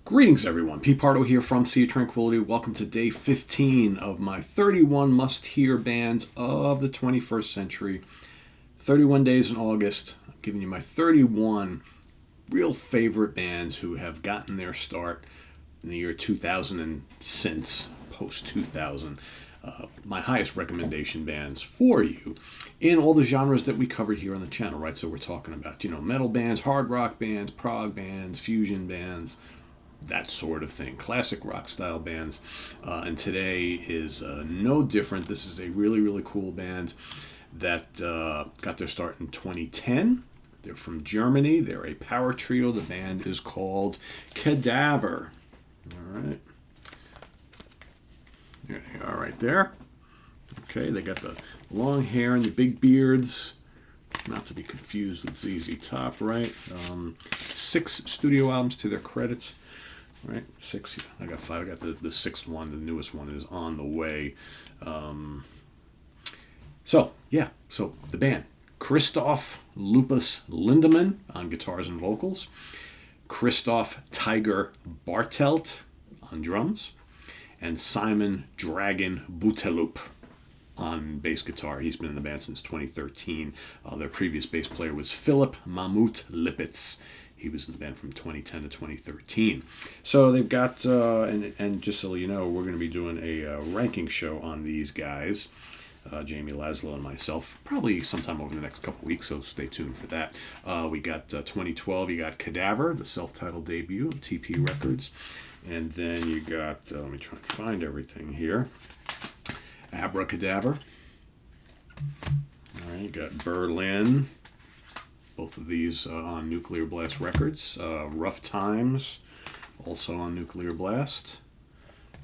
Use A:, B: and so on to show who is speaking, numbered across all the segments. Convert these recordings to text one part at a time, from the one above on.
A: Greetings, everyone. Pete Pardo here from Sea of Tranquility. Welcome to day 15 of my 31 must-hear bands of the 21st century. 31 days in August. I'm giving you my 31 real favorite bands who have gotten their start in the year 2000 and since, post-2000. My highest recommendation bands for you in all the genres that we covered here on the channel, right? So we're talking about, metal bands, hard rock bands, prog bands, fusion bands, that sort of thing, classic rock style bands. And today is no different. This is a really, really cool band that got their start in 2010. They're from Germany. They're a power trio. The band is called Cadaver. All right. There they are right there. Okay, they got the long hair and the big beards. Not to be confused with ZZ Top, right? 6 studio albums to their credits. Right, 6. I got 5. I got the 6th one. The newest one is on the way. So the band. Christoph Lupus Lindemann on guitars and vocals. Christoph Tiger Bartelt on drums. And Simon Dragon Butelup on bass guitar. He's been in the band since 2013. Their previous bass player was Philip Mammut Lipitz. He was in the band from 2010 to 2013. So they've got, and just so you know, we're going to be doing a ranking show on these guys, Jamie Laszlo and myself, probably sometime over the next couple weeks, so stay tuned for that. We got 2012, you got Cadaver, the self-titled debut of TP Records. And then you got, let me try and find everything here, Abracadaver. All right, you got Berlin. Both of these on Nuclear Blast Records. Rough Times, also on Nuclear Blast.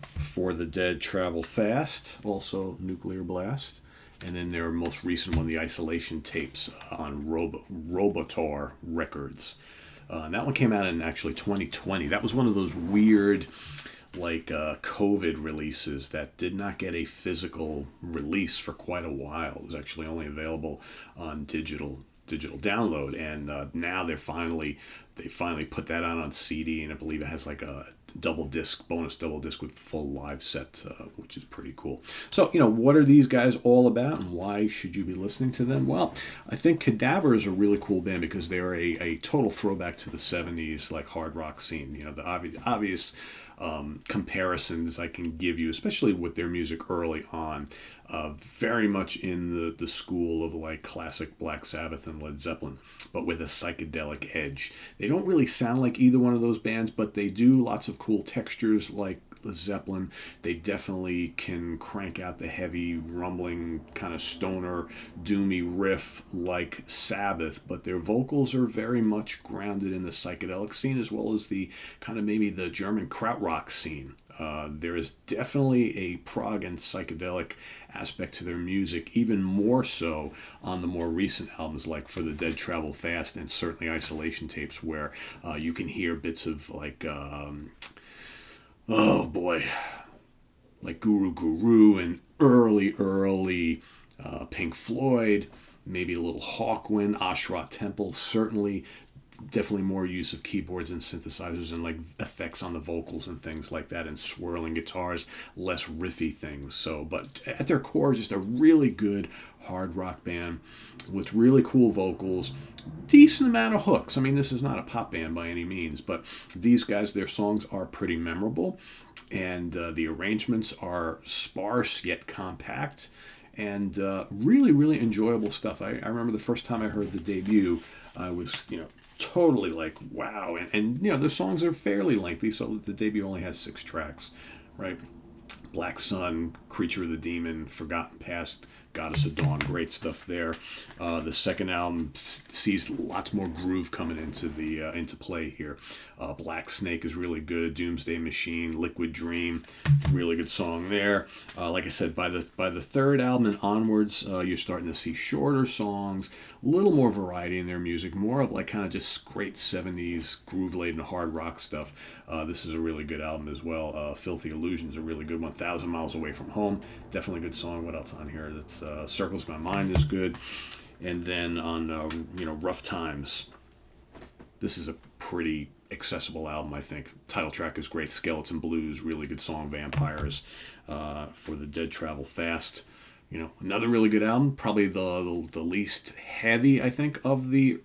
A: For the Dead Travel Fast, also Nuclear Blast. And then their most recent one, the Isolation Tapes, on Robotor Records. And that one came out in actually 2020. That was one of those weird, COVID releases that did not get a physical release for quite a while. It was actually only available on digital download, and now they finally put that out on CD, and I believe it has like a bonus double disc with full live set, which is pretty cool. So, what are these guys all about, and why should you be listening to them? Well, I think Cadaver is a really cool band because they're a total throwback to the 70s, like hard rock scene. The obvious comparisons I can give you, especially with their music early on, very much in the school of like classic Black Sabbath and Led Zeppelin, but with a psychedelic edge. They don't really sound like either one of those bands, but they do lots of cool textures like Zeppelin. They definitely can crank out the heavy, rumbling, kind of stoner, doomy riff like Sabbath, but their vocals are very much grounded in the psychedelic scene as well as the kind of maybe the German krautrock scene. There is definitely a prog and psychedelic aspect to their music, even more so on the more recent albums like For the Dead Travel Fast and certainly Isolation Tapes, where you can hear bits of like like Guru Guru and early Pink Floyd, maybe a little Hawkwind, Ashra Temple, certainly. Definitely more use of keyboards and synthesizers and like effects on the vocals and things like that, and swirling guitars, less riffy things. So, but at their core, just a really good hard rock band with really cool vocals, decent amount of hooks. I mean, this is not a pop band by any means, but these guys, their songs are pretty memorable, and the arrangements are sparse yet compact, and really, really enjoyable stuff. I remember the first time I heard the debut, I was, totally like, wow. And the songs are fairly lengthy, so the debut only has 6 tracks, right? Black Sun, Creature of the Demon, Forgotten Past, Goddess of Dawn, great stuff there. The second album sees lots more groove coming into play here. Black Snake is really good. Doomsday Machine, Liquid Dream, really good song there. Like I said, by the third album and onwards, you're starting to see shorter songs, a little more variety in their music, more of like kind of just great 70s groove-laden hard rock stuff. This is a really good album as well. Filthy Illusion's a really good one. 1,000 Miles Away from Home, definitely a good song. What else on here? That's Circles My Mind is good. And then on Rough Times, this is a pretty accessible album, I think. Title track is great. Skeleton Blues, really good song. Vampires, For the Dead Travel Fast. Another really good album. Probably the least heavy, I think, of the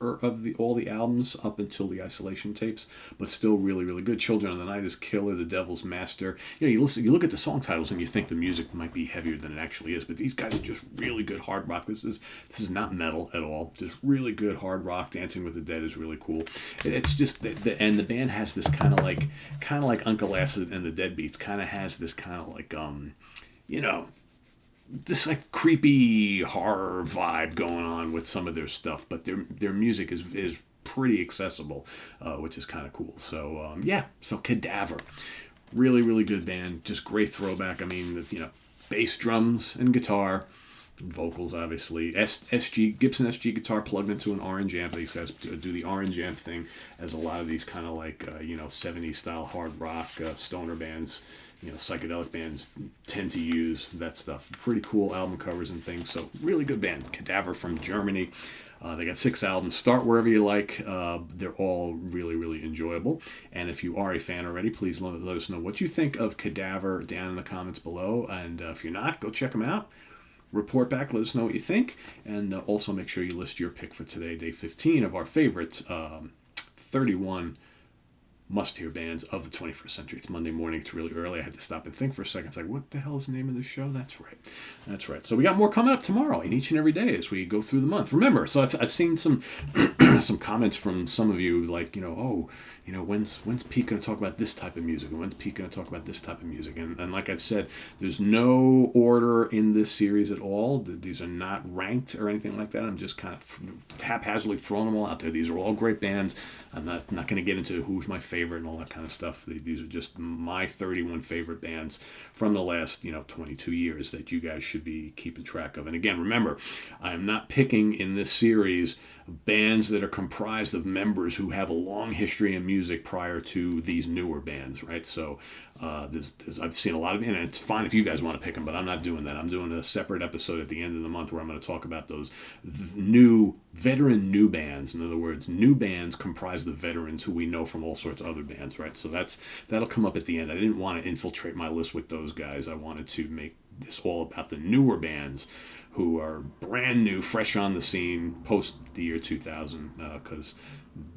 A: all the albums up until the Isolation tapes, but still really really good. Children of the Night is killer. The Devil's Master. You look at the song titles and you think the music might be heavier than it actually is, but these guys are just really good hard rock. This is not metal at all. Just really good hard rock. Dancing with the Dead is really cool. It's just and the band has this kind of like Uncle Acid and the Deadbeats kind of has this kind of like this like creepy horror vibe going on with some of their stuff, but their music is pretty accessible, which is kind of cool. So so Cadaver, really really good band, just great throwback. I mean, bass, drums, and guitar, and vocals obviously. Gibson SG guitar plugged into an orange amp. These guys do the orange amp thing, as a lot of these kind of like 70s style hard rock stoner bands, psychedelic bands tend to use that stuff. Pretty cool album covers and things. So really good band, Cadaver from Germany. They got 6 albums. Start wherever you like. They're all really, really enjoyable. And if you are a fan already, please let us know what you think of Cadaver down in the comments below. And if you're not, go check them out. Report back, let us know what you think. And also make sure you list your pick for today, day 15 of our favorite 31 must-hear bands of the 21st century. It's Monday morning. It's really early. I had to stop and think for a second. It's like, what the hell is the name of the show? That's right. So we got more coming up tomorrow and each and every day as we go through the month. Remember, so I've seen some some comments from some of you like, when's Pete going to talk about this type of music? And when's Pete going to talk about this type of music? And like I've said, there's no order in this series at all. These are not ranked or anything like that. I'm just kind of haphazardly throwing them all out there. These are all great bands. I'm not going to get into who's my favorite and all that kind of stuff. These are just my 31 favorite bands from the last 22 years that you guys should be keeping track of. And again, remember, I am not picking in this series bands that are comprised of members who have a long history in music prior to these newer bands, right? So I've seen a lot of, and it's fine if you guys want to pick them, but I'm not doing that. I'm doing a separate episode at the end of the month where I'm going to talk about those veteran new bands. In other words, new bands comprised of veterans who we know from all sorts of other bands, right? So that'll come up at the end. I didn't want to infiltrate my list with those guys. I wanted to make this all about the newer bands who are brand new, fresh on the scene post the year 2000, because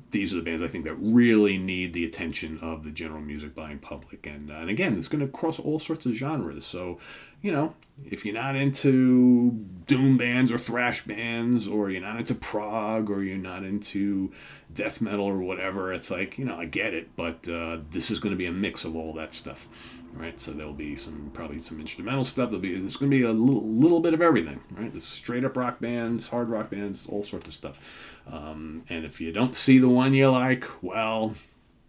A: these are the bands I think that really need the attention of the general music buying public. And again, it's going to cross all sorts of genres. So, if you're not into doom bands or thrash bands, or you're not into prog, or you're not into death metal or whatever, it's like, I get it, but this is going to be a mix of all that stuff. Right, so there'll be probably some instrumental stuff. There's going to be a little bit of everything. Right, there's straight up rock bands, hard rock bands, all sorts of stuff. And if you don't see the one you like, well,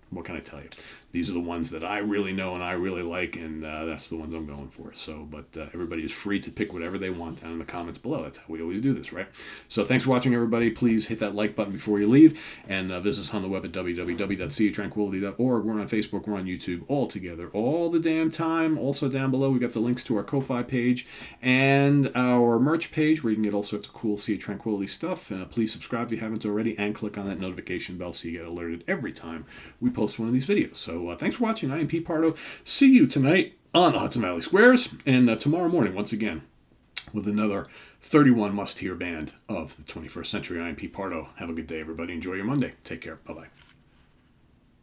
A: what can I tell you? These are the ones that I really know and I really like, and that's the ones I'm going for. So, but everybody is free to pick whatever they want down in the comments below. That's how we always do this, right? So thanks for watching, everybody. Please hit that like button before you leave, and visit us on the web at www.seaoftranquility.org. We're on Facebook. We're on YouTube, all together, all the damn time. Also down below, we got the links to our Ko-Fi page and our merch page, where you can get all sorts of cool Sea of Tranquility stuff. Please subscribe if you haven't already, and click on that notification bell so you get alerted every time we post one of these videos. So thanks for watching. I am Pete Pardo. See you tonight on the Hudson Valley Squares, and tomorrow morning once again with another 31 must-hear band of the 21st century. I am Pete Pardo. Have a good day, everybody. Enjoy your Monday. Take care. Bye-bye.